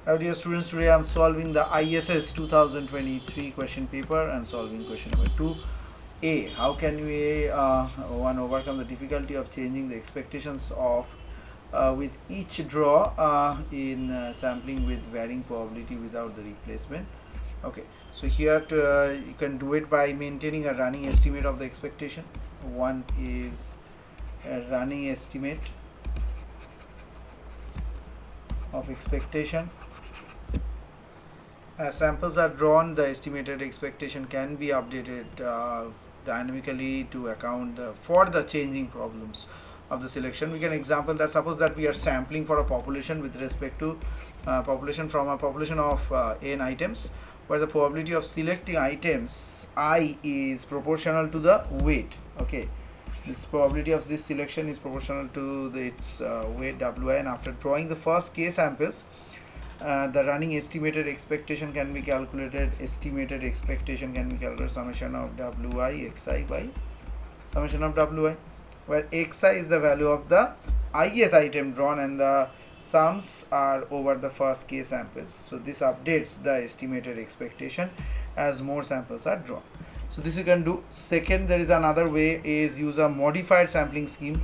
Now dear students, today I am solving the ISS 2023 question paper and solving question number 2A. How can we one overcome the difficulty of changing the expectations of with each draw in sampling with varying probability without the replacement. Okay, so here you can do it by maintaining a running estimate of the expectation. One is a running estimate of expectation. As samples are drawn, the estimated expectation can be updated dynamically to account for the changing problems of the selection. We can example that suppose that we are sampling for a population with respect to population from a population of n items, where the probability of selecting items I is proportional to the weight. Okay, this probability of this selection is proportional to its weight wi, and after drawing the first k samples, the running estimated expectation can be calculated. Estimated expectation can be calculated summation of wi xi by summation of wi, where xi is the value of the ith item drawn and the sums are over the first k samples. So this updates the estimated expectation as more samples are drawn. So this you can do. Second, there is another way, is use a modified sampling scheme.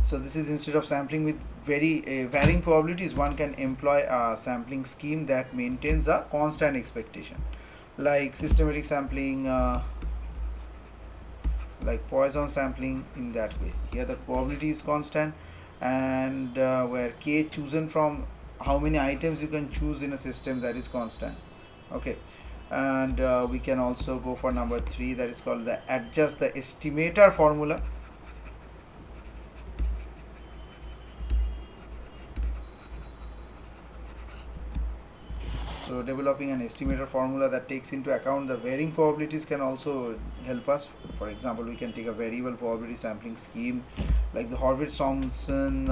So this is, instead of sampling with varying probabilities, one can employ a sampling scheme that maintains a constant expectation, like systematic sampling, like Poisson sampling. In that way, here the probability is constant, and where k chosen from how many items you can choose in a system, that is constant. Okay, and we can also go for number 3, that is called the adjust the estimator formula. So developing an estimator formula that takes into account the varying probabilities can also help us. For example, we can take a variable probability sampling scheme like the Horvitz-Thompson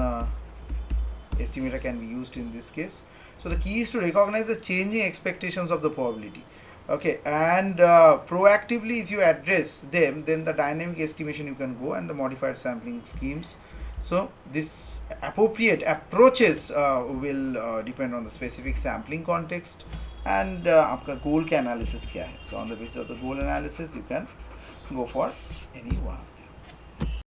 estimator can be used in this case. So the key is to recognize the changing expectations of the probability. Okay, and proactively, if you address them, then the dynamic estimation you can go, and the modified sampling schemes. So this appropriate approaches will depend on the specific sampling context and आपका goal का analysis क्या है. So on the basis of the goal analysis, you can go for any one of them.